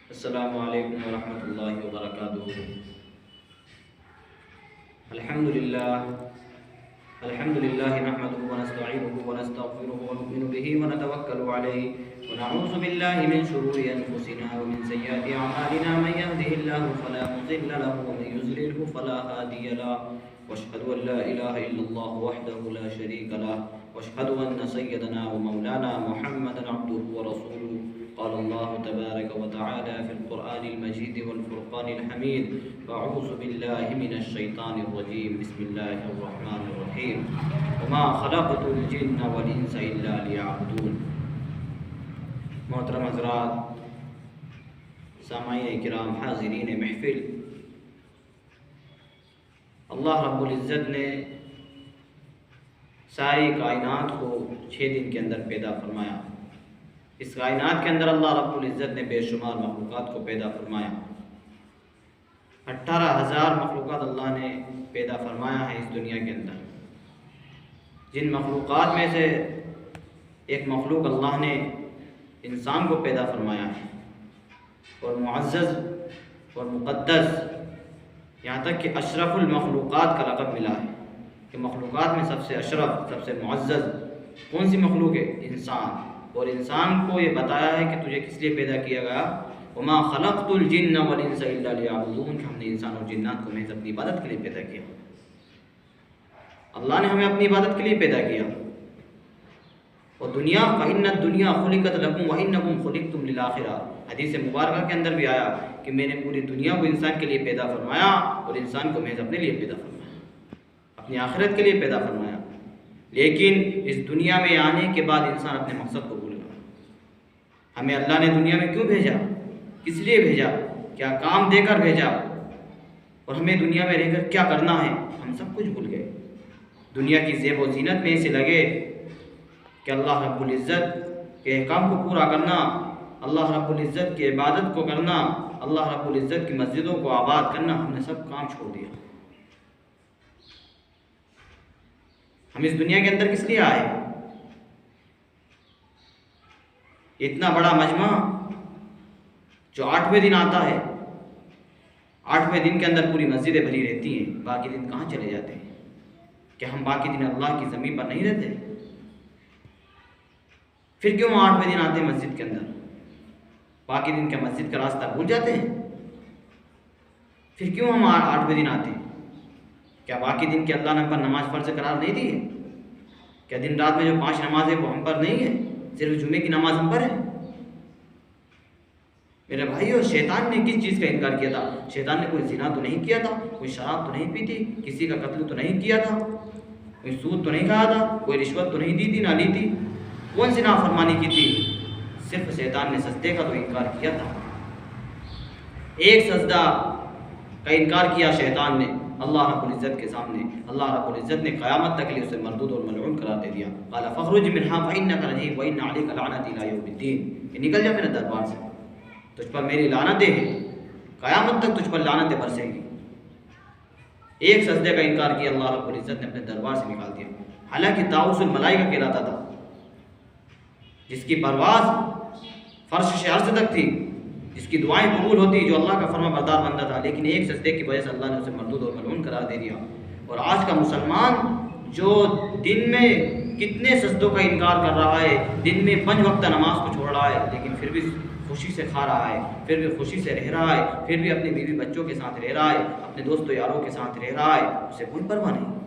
अस्सलामु अलैकुम वरहमतुल्लाहि वबरकातुहू। अल्हम्दुलिल्लाह नहमदुहु व नस्तईनुहु व नस्तगफिरुहु व नु'मिनु बिही व नतवक्कलु अलैहि व नऊज़ु बिल्लाहि मिन शुरूरि अनफुसिना व मिन सय्यिआति अअमालिना मन यहदिहिल्लाहु फला मुज़िल्ल लहु व मन युज़लिल्हु फला हादिय लहु व अशहदु अन ला इलाहा इल्लल्लाह वहदहु ला शरीक लहु व अशहदु अन्न सय्यदना व मौलाना मुहम्मदन अब्दुहु व रसूलुहु। क़ाल अल्लाहु तबारक व तआला फ़िल क़ुरआनिल मजीद वल फ़ुरक़ानिल हमीद। अऊज़ु बिल्लाहि मिनश शैतानिर रजीम। बिस्मिल्लाहिर रहमानिर रहीम। वमा ख़लक़तुल जिन्ना वल इंसा इल्ला लियअबुदून। मोहतरम हज़रात, सामाईन किराम, हाज़िरीन महफ़िल, अल्लाह रब्बुल इज़्ज़त ने सारी कायनात को 6 दिन के अंदर पैदा फरमाया। इस कायनात के अंदर अल्लाह रब्बुल इज़्ज़त ने बेशुमार मखलूक़ात को पैदा फरमाया। 18,000 मखलूक़ात अल्लाह ने पैदा फरमाया है इस दुनिया के अंदर। जिन मखलूक़ात में से एक मखलूक अल्लाह ने इंसान को पैदा फरमाया है और मुअज़्ज़ज़ और मुक़द्दस, यहाँ तक कि अशरफुल मखलूक़ात का लक़ब मिला है कि मखलूक़ात में सबसे अशरफ, सबसे मुअज़्ज़ज़ कौन सी मखलूक है? इंसान। और इंसान को ये बताया है कि तुझे किस लिए पैदा किया गया। वमा ख़लक़तुल जिन्ना वल इंसा इल्ला लियअबुदून, कि हमने इंसान और जिन्नात को महज़ अपनी इबादत के लिए पैदा किया। अल्लाह ने हमें अपनी इबादत के लिए पैदा किया। और दुनिया फ़इन्नद दुनिया खुलिक़त लकुम व इन्नकुम खुलिक़तुम लिल आखिरा, हदीस मुबारक के अंदर भी आया कि मैंने पूरी दुनिया को इंसान के लिए पैदा फरमाया और इंसान को महज़ अपने लिए पैदा फरमाया, अपनी आखिरत के लिए पैदा फरमाया। लेकिन इस दुनिया में आने के बाद इंसान अपने मकसद को भूल गया। हमें अल्लाह ने दुनिया में क्यों भेजा, किस लिए भेजा, क्या काम देकर भेजा, और हमें दुनिया में रहकर क्या करना है, हम सब कुछ भूल गए। दुनिया की ज़ेब व ज़ीनत में ऐसे लगे कि अल्लाह रब्बुल इज़्ज़त के अहकाम को पूरा करना, अल्लाह रब्बुल इज़्ज़त की इबादत को करना, अल्लाह रब्बुल इज़्ज़त की मस्जिदों को आबाद करना, हमने सब काम छोड़ दिया। हम इस दुनिया के अंदर किस लिए आए? इतना बड़ा मजमा जो 8वें दिन आता है, 8वें दिन के अंदर पूरी मस्जिदें भरी रहती हैं, बाकी दिन कहाँ चले जाते हैं? क्या हम बाकी दिन अल्लाह की ज़मीन पर नहीं रहते? फिर क्यों 8वें दिन आते हैं मस्जिद के अंदर? बाकी दिन क्या मस्जिद का रास्ता भूल जाते हैं? फिर क्यों हम 8वें दिन आते हैं? क्या बाकी दिन के अल्लाह ने हम पर नमाज फ़र्ज़ करार नहीं दी है? क्या दिन रात में जो 5 नमाज़ है वो हम पर नहीं है, सिर्फ जुमे की नमाज हम पर है? मेरे भाइयों, शैतान ने किस चीज़ का इनकार किया था? शैतान ने कोई ज़िना तो नहीं किया था, कोई शराब तो नहीं पी थी, किसी का कत्ल तो नहीं किया था, कोई सूद तो नहीं खाया था, कोई रिश्वत तो नहीं दी थी, ना ली थी। कौन सी नाफरमानी की थी? सिर्फ शैतान ने सजदे का तो इनकार किया था। एक सजदा का इनकार किया शैतान ने अल्लाह रब्बुल इज़्ज़त के सामने। अल्लाह रब्बुल इज़्ज़त ने क़यामत तक के लिए उसे मरदूद और मलऊन करार दे दिया। क़ाला फ़ख़रुज मिन्हा फ़इन्नका रजीम व इन्ना अलैका लअनती इला यौमिद्दीन, कि निकल जा मेरे दरबार से, तुझ पर मेरी लानतें हैं, क़यामत तक तुझ पर लानतें बरसेंगी। एक सजदे का इनकार किया, अल्लाह रब्बुल इज़्ज़त ने अपने दरबार से निकाल दिया। हालांकि ताउसुल मलाइका कहलाता था, जिसकी परवाज़ फ़र्श से अर्श तक थी, जिसकी दुआएं कबूल होती, जो अल्लाह का फरमा बरदार बंदा था, लेकिन एक सजदे की वजह से अल्लाह ने उसे मरदूद और मलऊन करार दे दिया। और आज का मुसलमान जो दिन में कितने सजदों का इनकार कर रहा है, दिन में 5 वक्त नमाज को छोड़ रहा है, लेकिन फिर भी खुशी से खा रहा है, फिर भी खुशी से रह रहा है, फिर भी अपनी बीवी बच्चों के साथ रह रहा है, अपने दोस्तों यारों के साथ रह रहा है, उसे कोई परवाह नहीं।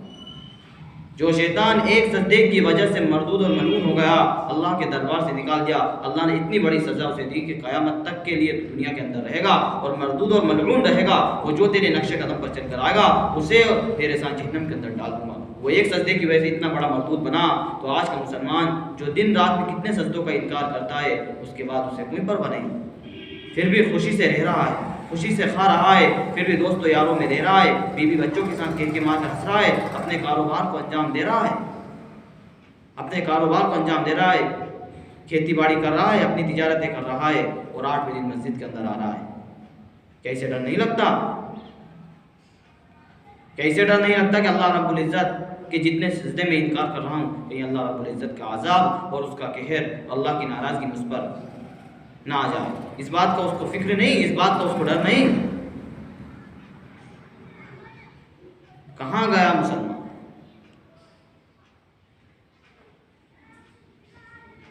जो शैतान एक सजदे की वजह से मरदूद और मलऊन हो गया, अल्लाह के दरबार से निकाल दिया, अल्लाह ने इतनी बड़ी सज़ा उसे दी कि क़यामत तक के लिए दुनिया के अंदर रहेगा और मरदूद और मलऊन रहेगा। वो जो तेरे नक्शे कदम पर चल कर आएगा, उसे तेरे साथ जहन्नम के अंदर डाल दूँगा। वो एक सजदे की वजह से इतना बड़ा मरदूद बना। तो आज का मुसलमान जो दिन रात में कितने सजदों का इनकार करता है, उसके बाद उसे कोई परवाह नहीं, फिर भी खुशी से रह रहा है, खुशी से खा रहा है, फिर भी दोस्तों यारों में रह रहा है, बीवी बच्चों के साथ के मार हंस रहा है, अपने कारोबार को अंजाम दे रहा है, अपने कारोबार को अंजाम दे रहा है, खेती बाड़ी कर रहा है, अपनी तिजारतें कर रहा है, और 8वें दिन मस्जिद के अंदर आ रहा है। कैसे डर नहीं लगता? कैसे डर नहीं लगता कि अल्लाह रब्बुल इज़्ज़त के जितने सजदे में इनकार कर रहा हूँ, कहीं अल्लाह रब्बुल इज़्ज़त का अज़ाब और उसका कहर, अल्लाह की नाराज़गी मुझ पर ना आ जाए, इस बात का उसको फिक्र नहीं, इस बात का उसको डर नहीं। कहाँ गया मुसलमान?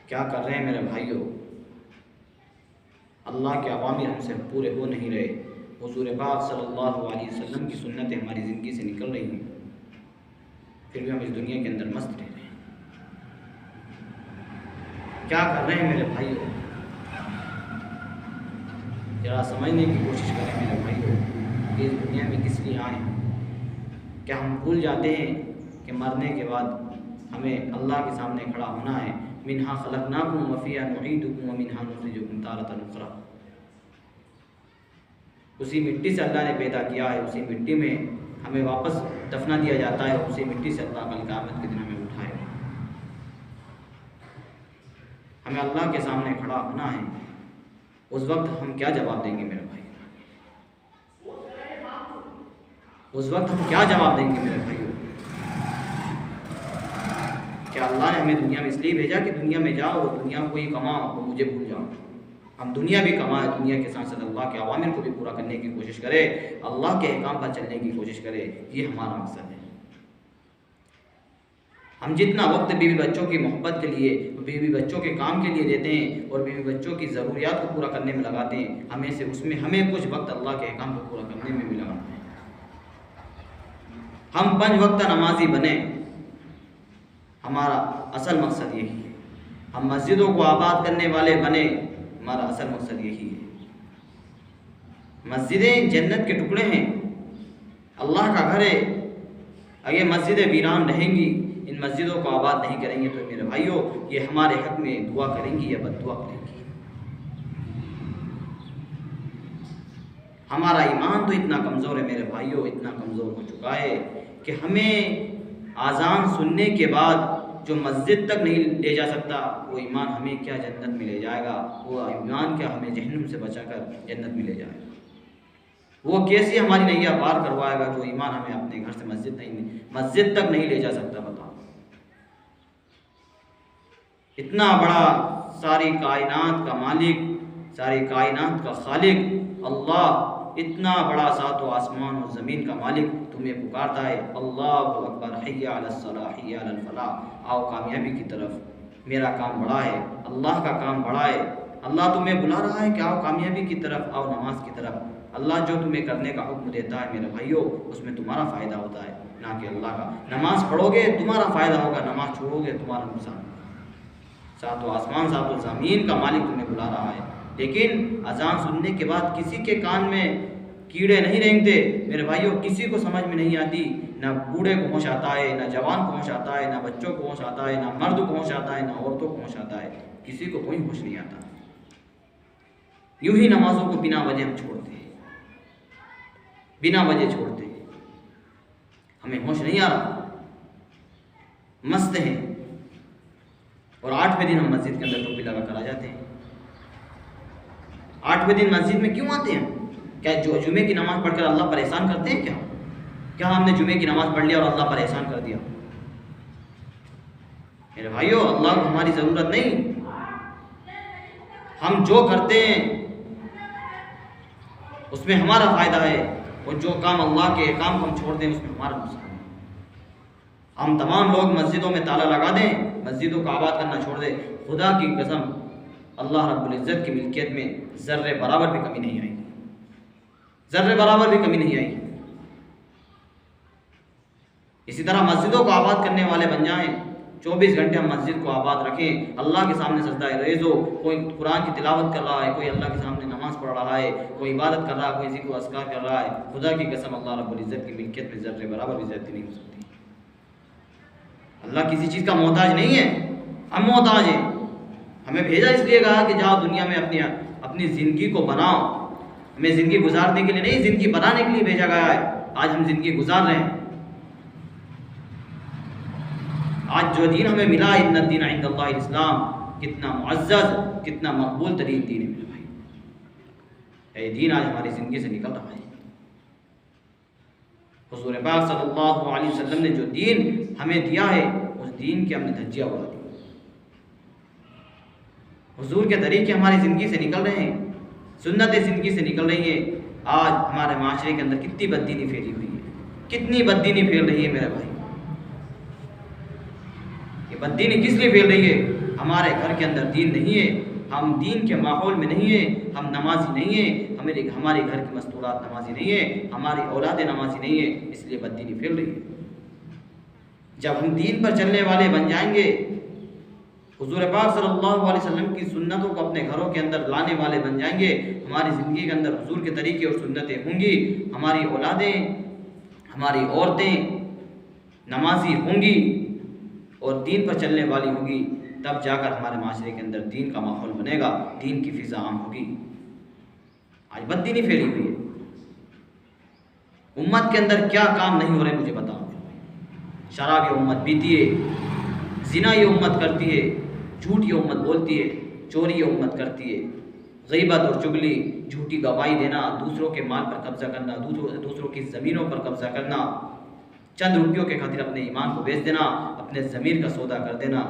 क्या कर रहे हैं मेरे भाइयों? अल्लाह के अवामिर हमसे पूरे हो नहीं रहे। हुज़ूर पाक सल्लल्लाहु अलैहि वसल्लम की सुन्नतें हमारी ज़िंदगी से निकल रही हैं, फिर भी हम इस दुनिया के अंदर मस्त रह रहे हैं। क्या कर रहे हैं मेरे भाइयों? ज़रा समझने की कोशिश करें मेरे भाइयों कि इस दुनिया में किस लिए आए हैं। क्या हम भूल जाते हैं कि मरने के बाद हमें अल्लाह के सामने खड़ा होना है। मिन्हा खलक़नाकुम व फ़ीहा नुईदुकुम व मिन्हा नुख़रिजुकुम तारतन उख़रा। उसी मिट्टी से अल्लाह ने पैदा किया है, उसी मिट्टी में हमें वापस दफना दिया जाता है, उसी मिट्टी से अल्लाह कल क़यामत के दिन हमें उठाएगा। हमें अल्लाह के सामने खड़ा होना है। उस वक्त हम क्या जवाब देंगे मेरे भाई? उस वक्त हम क्या जवाब देंगे मेरे भाइयों? क्या अल्लाह ने हमें दुनिया में इसलिए भेजा कि दुनिया में जाओ और दुनिया को ही कमाओ और मुझे भूल जाओ? हम दुनिया भी कमाएं, दुनिया के साथ साथ अल्लाह के अवामिर को भी पूरा करने की कोशिश करें, अल्लाह के अहकाम पर चलने की कोशिश करें। ये हमारा मकसद है। हम जितना वक्त बीवी बच्चों की मोहब्बत के लिए, बीवी बच्चों के काम के लिए देते हैं और बीवी बच्चों की ज़रूरियात को पूरा करने में लगाते हैं, हमें कुछ वक्त अल्लाह के अहकाम को पूरा करने में भी लगाते हैं। हम 5 वक्त नमाजी बने, हमारा असल मकसद यही है। हम मस्जिदों को आबाद करने वाले बने, हमारा असल मकसद यही है। मस्जिदें जन्नत के टुकड़े हैं, अल्लाह का घर है। अगर मस्जिदें वीरान रहेंगी, इन मस्जिदों को आबाद नहीं करेंगे तो मेरे भाइयों ये हमारे हक में दुआ करेंगी या बद्दुआ करेंगी। हमारा ईमान तो इतना कमज़ोर है मेरे भाइयों, इतना कमज़ोर हो चुका है कि हमें आज़ान सुनने के बाद जो मस्जिद तक नहीं ले जा सकता, वो ईमान हमें क्या जन्नत में ले जाएगा? वो ईमान क्या हमें जहन्नुम से बचाकर जन्नत में ले जाएगा? वो कैसे हमारी नैया पार करवाएगा जो ईमान हमें अपने घर से मस्जिद तक नहीं ले जा सकता? बताओ। इतना बड़ा सारी कायनात का मालिक, सारी कायनात का खालिक अल्लाह, इतना बड़ा सातो आसमान और ज़मीन का मालिक तुम्हें पुकारता है, अल्लाहु अकबर, हय्या अलस सलाह, हय्या अलल फलाह, आओ कामयाबी की तरफ। मेरा काम बड़ा है, अल्लाह का काम बड़ा है। अल्लाह तुम्हें बुला रहा है कि आओ कामयाबी की तरफ, आओ नमाज की तरफ। अल्लाह जो तुम्हें करने का हुक्म देता है मेरे भाइयों, उसमें तुम्हारा फ़ायदा होता है, ना कि अल्लाह का। नमाज पढ़ोगे तुम्हारा फ़ायदा होगा, नमाज छोड़ोगे तुम्हारा नुकसान। सातो आसमान सातो ज़मीन का मालिक तुम्हें बुला रहा है, लेकिन अजान सुनने के बाद किसी के कान में कीड़े नहीं रेंगते मेरे भाइयों, किसी को समझ में नहीं आती। ना बूढ़े को होश आता है, ना जवान को होश आता है, ना बच्चों को होश आता है, ना मर्द को होश आता है, ना औरतों को होश आता है। किसी को कोई होश नहीं आता। यूं ही नमाजों को बिना वजह हम छोड़ते हैं, बिना वजह छोड़ते हैं। हमें होश नहीं आ रहा, मस्त हैं, और 8वें दिन हम मस्जिद के अंदर टोपी लगा कर आ जाते हैं। 8वें दिन मस्जिद में क्यों आते हैं? क्या जो जुमे की नमाज़ पढ़कर अल्लाह पर एहसान करते हैं क्या? क्या हमने जुमे की नमाज़ पढ़ लिया और अल्लाह पर एहसान कर दिया? मेरे भाइयों, अल्लाह को हमारी ज़रूरत नहीं। हम जो करते हैं उसमें हमारा फ़ायदा है, और जो काम अल्लाह के काम को हम छोड़ दें उसमें हमारा नुकसान है। हम तमाम लोग मस्जिदों में ताला लगा दें, मस्जिदों को आबाद करना छोड़ दें, खुदा की कसम अल्लाह रब्बुल इज़्ज़त की मिल्कियत में ज़र्रे बराबर भी कमी नहीं आएगी, ज़र्रे बराबर भी कमी नहीं आएगी। इसी तरह मस्जिदों को आबाद करने वाले बन जाएं, 24 घंटे हम मस्जिद को आबाद रखें, अल्लाह के सामने सजदा रेज़ हो, कोई कुरान की तिलावत कर रहा है, कोई अल्लाह के सामने नमाज़ पढ़ रहा है, कोई इबादत कर रहा है, कोई ज़िक्र अस्कार कर रहा है। खुदा की कसम अल्लाह रब्बुल इज़्ज़त की मिल्कियत में ज़र्रे बराबर भी ज़्यादती नहीं हो सकती। अल्लाह किसी चीज़ का मोहताज नहीं है, हम मोहताज हैं। हमें भेजा इसलिए कहा कि जाओ दुनिया में अपनी ज़िंदगी को बनाओ। हमें ज़िंदगी गुजारने के लिए नहीं, ज़िंदगी बनाने के लिए भेजा गया है। आज हम ज़िंदगी गुजार रहे हैं। आज जो दीन हमें मिला, इन्ना दीन इंदल्लाहिल इस्लाम, कितना मुअज़्ज़ज़, कितना मकबूल तरीन दीन है मेरे भाई। ये दीन आज हमारी ज़िंदगी से निकल रहा है। हुज़ूर पाक सल्लल्लाहु अलैहि वसल्लम ने जो दीन हमें दिया है, उस दीन की हमने धज्जियाँ उड़ा दी। हुजूर के तरीके हमारी ज़िंदगी से निकल रहे हैं, सुन्नतें ज़िंदगी से निकल रही हैं। आज हमारे माशरे के अंदर कितनी बददीनी फैली हुई है, कितनी बददीनी फैल रही है मेरे भाई। ये बददीनी किस लिए फैल रही है? हमारे घर के अंदर दीन नहीं है, हम दीन के माहौल में नहीं है, हम नमाजी नहीं है, हमारे घर की मस्तूरात नमाजी नहीं है, हमारी औलादें नमाजी नहीं है, इसलिए बददीनी फैल रही है। जब हम दीन पर चलने वाले बन जाएंगे, हुजूर पाक सल्लल्लाहु अलैहि वसल्लम की सुन्नतों को अपने घरों के अंदर लाने वाले बन जाएंगे, हमारी ज़िंदगी के अंदर हुजूर के तरीके और सुन्नतें होंगी, हमारी औलादें, हमारी औरतें नमाजी होंगी और दीन पर चलने वाली होगी, तब जाकर हमारे माशरे के अंदर दीन का माहौल बनेगा, दीन की फ़िज़ा आम होगी। आज बददीनी फैली हुई है। उम्मत के अंदर क्या काम नहीं हो रहे मुझे बताओ। शराब ये उम्मत पीती है, ज़िना ये उम्मत करती है, झूठ ये उम्मत बोलती है, चोरी ये उम्मत करती है, गीबत और चुगली, झूठी गवाही देना, दूसरों के माल पर कब्जा करना, दूसरों की ज़मीनों पर कब्जा करना, चंद रुपयों के खातिर अपने ईमान को बेच देना, अपने ज़मीर का सौदा कर देना,